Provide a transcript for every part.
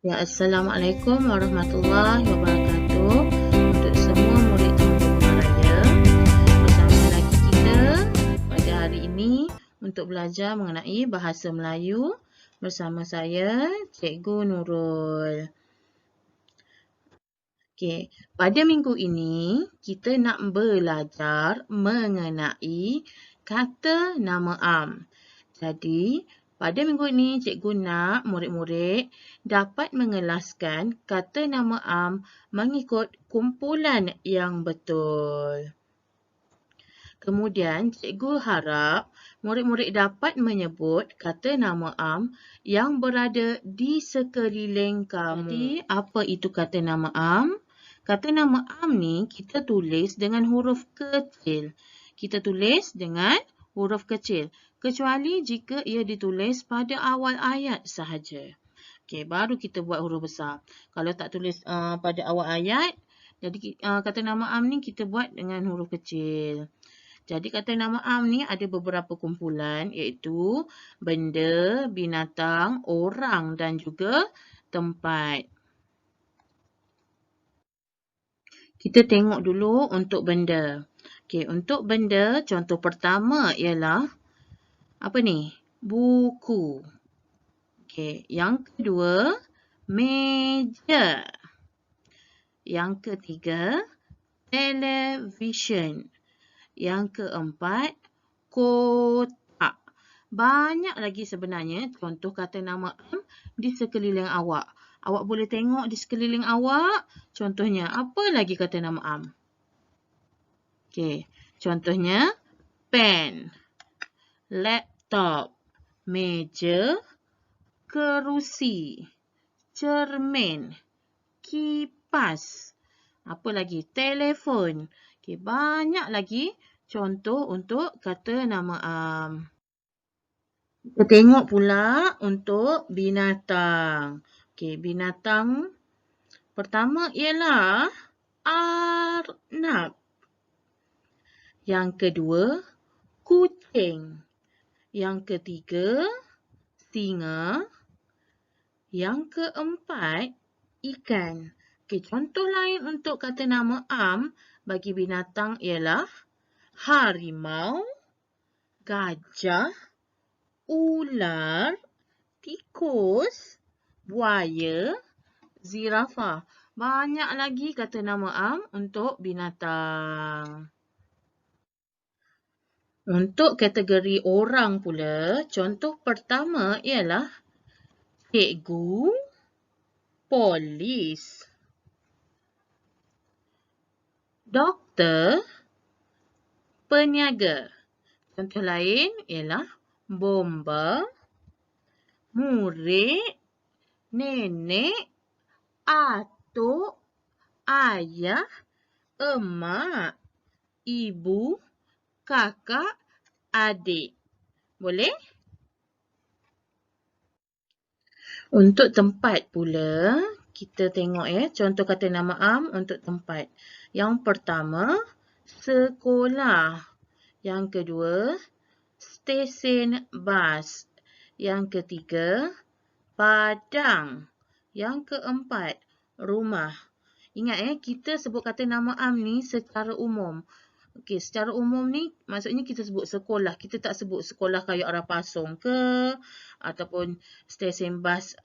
Ya, Assalamualaikum warahmatullahi wabarakatuh untuk semua murid Taman Raya. Bersama lagi kita pada hari ini untuk belajar mengenai bahasa Melayu bersama saya, Cikgu Nurul. Okey, pada minggu ini kita nak belajar mengenai kata nama am. Jadi, pada minggu ini, cikgu nak murid-murid dapat mengelaskan kata nama am mengikut kumpulan yang betul. Kemudian, cikgu harap murid-murid dapat menyebut kata nama am yang berada di sekeliling kamu. Jadi, apa itu kata nama am? Kata nama am ni kita tulis dengan huruf kecil. Kita tulis dengan huruf kecil. Kecuali jika ia ditulis pada awal ayat sahaja. Okey, baru kita buat huruf besar. Kalau tak tulis pada awal ayat, jadi kata nama am ni kita buat dengan huruf kecil. Jadi kata nama am ni ada beberapa kumpulan iaitu benda, binatang, orang dan juga tempat. Kita tengok dulu untuk benda. Okey, untuk benda contoh pertama ialah apa ni? Buku. Okey, yang kedua, meja. Yang ketiga, televisyen. Yang keempat, kotak. Banyak lagi sebenarnya contoh kata nama am di sekeliling awak. Awak boleh tengok di sekeliling awak, contohnya apa lagi kata nama am? Okey, contohnya pen, laptop, meja, kerusi, cermin, kipas. Apa lagi? Telefon. Okey, banyak lagi contoh untuk kata nama am. Kita tengok pula untuk binatang. Okey, binatang pertama ialah arnab. Yang kedua, kucing. Yang ketiga, singa. Yang keempat, ikan. Okey, contoh lain untuk kata nama am bagi binatang ialah harimau, gajah, ular, tikus, buaya, zirafah. Banyak lagi kata nama am untuk binatang. Untuk kategori orang pula, contoh pertama ialah cikgu, polis, doktor, peniaga. Contoh lain ialah bomba, murid, nenek, atuk, ayah, emak, ibu, kakak, adik. Boleh? Untuk tempat pula, kita tengok contoh kata nama am untuk tempat. Yang pertama, sekolah. Yang kedua, stesen bas. Yang ketiga, padang. Yang keempat, rumah. Ingat kita sebut kata nama am ni secara umum. Okey, secara umum ni maksudnya kita sebut sekolah. Kita tak sebut sekolah kayu arah Pasong ke ataupun stesen bas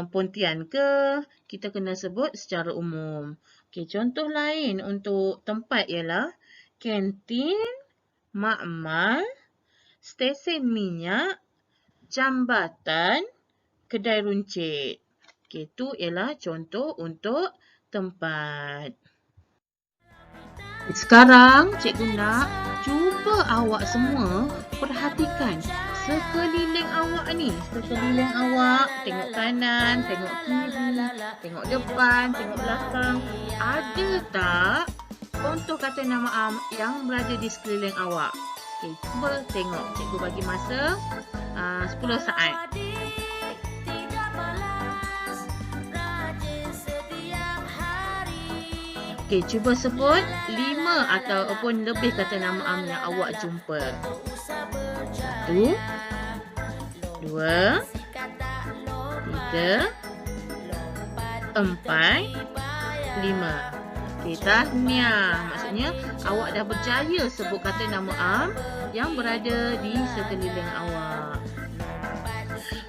Pontian ke. Kita kena sebut secara umum. Okey, contoh lain untuk tempat ialah kantin, makmal, stesen minyak, jambatan, kedai runcit. Okey, itu ialah contoh untuk tempat. Sekarang, cikgu nak cuba awak semua perhatikan sekeliling awak ni. Sekeliling awak, tengok kanan, tengok kiri, tengok depan, tengok belakang. Ada tak contoh kata nama am yang berada di sekeliling awak? Okey, cuba tengok. Cikgu bagi masa 10 saat. Okey, cuba sebut 5 ataupun lebih kata nama am yang awak jumpa. 1, 2, 3, 4, 5. Okey, tahniah. Maksudnya awak dah berjaya sebut kata nama am yang berada di sekeliling awak.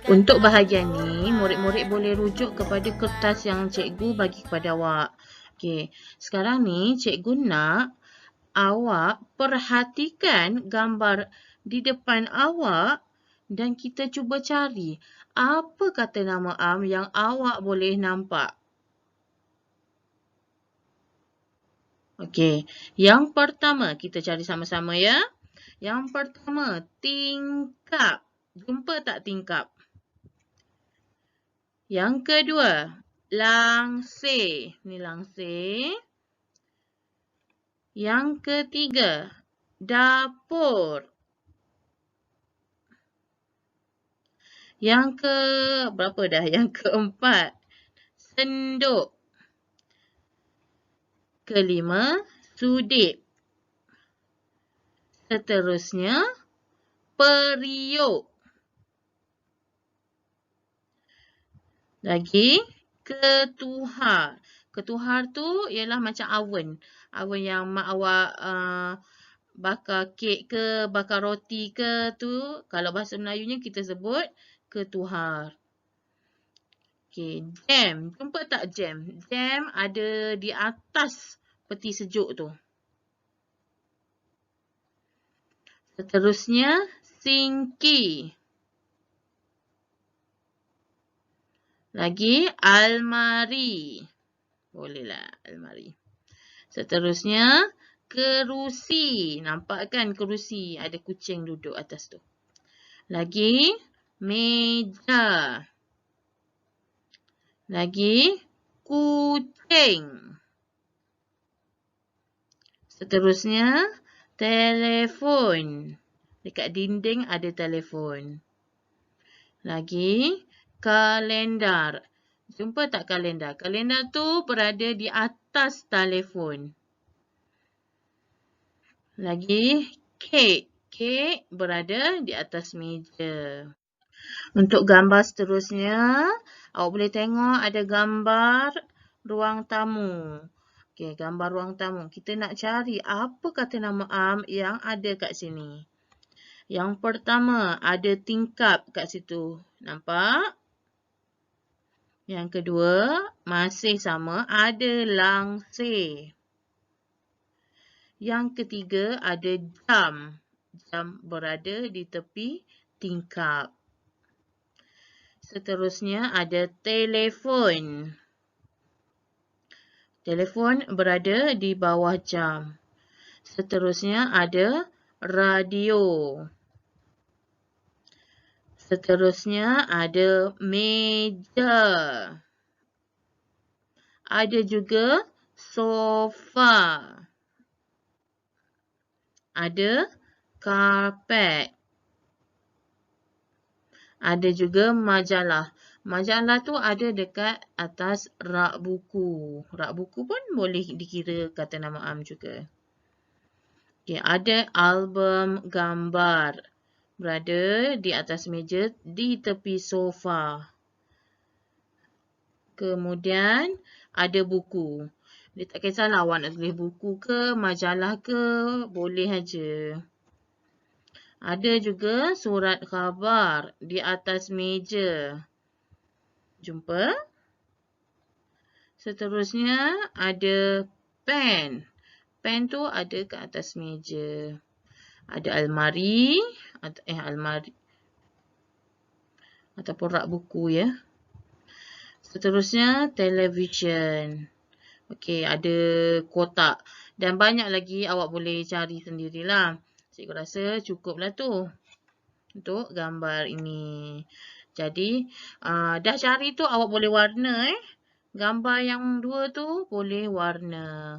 Untuk bahagian ni, murid-murid boleh rujuk kepada kertas yang cikgu bagi kepada awak. Okey, sekarang ni cikgu nak awak perhatikan gambar di depan awak dan kita cuba cari apa kata nama am yang awak boleh nampak. Okey, yang pertama kita cari sama-sama ya. Yang pertama, tingkap. Jumpa tak tingkap? Yang kedua, langsir. Ni langsir. Yang ketiga, dapur. Berapa dah? Yang keempat, senduk. Kelima, sudip. Seterusnya, periuk. Lagi, ketuhar. Ketuhar tu ialah macam oven. Oven yang mak awak bakar kek ke, bakar roti ke tu. Kalau bahasa Melayunya kita sebut ketuhar. Okey, jam. Jumpa tak jam? Jam ada di atas peti sejuk tu. Seterusnya, sinki. Lagi, almari. Bolehlah, almari. Seterusnya, kerusi. Nampak kan kerusi? Ada kucing duduk atas tu. Lagi, meja. Lagi, kucing. Seterusnya, telefon. Dekat dinding ada telefon. Lagi, kalendar. Jumpa tak kalendar? Kalendar tu berada di atas telefon. Lagi, kek. Kek berada di atas meja. Untuk gambar seterusnya, awak boleh tengok ada gambar ruang tamu. Okey, gambar ruang tamu. Kita nak cari apa kata nama am yang ada kat sini. Yang pertama, ada tingkap kat situ. Nampak? Yang kedua, masih sama, ada langsir. Yang ketiga, ada jam. Jam berada di tepi tingkap. Seterusnya, ada telefon. Telefon berada di bawah jam. Seterusnya, ada radio. Seterusnya, ada meja. Ada juga sofa. Ada karpet. Ada juga majalah. Majalah tu ada dekat atas rak buku. Rak buku pun boleh dikira kata nama am juga. Okay, ada album gambar. Berada di atas meja di tepi sofa. Kemudian ada buku. Dia tak kisahlah awak nak tulis buku ke, majalah ke, boleh aja. Ada juga surat khabar di atas meja. Jumpa? Seterusnya ada pen. Pen tu ada ke atas meja. Ada almari. Almari. Ataupun rak buku ya. Seterusnya televisyen. Okey, ada kotak. Dan banyak lagi awak boleh cari sendirilah. Cikgu rasa cukuplah tu untuk gambar ini. Jadi, dah cari tu awak boleh warna. Gambar yang dua tu boleh warna.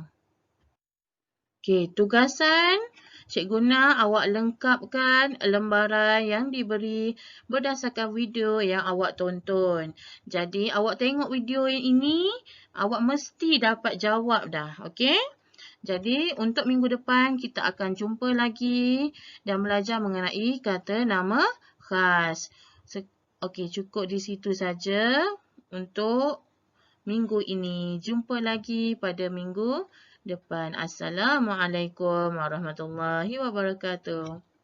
Okey, tugasan. Cikgu nak awak lengkapkan lembaran yang diberi berdasarkan video yang awak tonton. Jadi, awak tengok video ini, awak mesti dapat jawab dah. Okey? Jadi, untuk minggu depan, kita akan jumpa lagi dan belajar mengenai kata nama khas. Okey, cukup di situ saja untuk minggu ini. Jumpa lagi pada minggu depan. Assalamualaikum warahmatullahi wabarakatuh.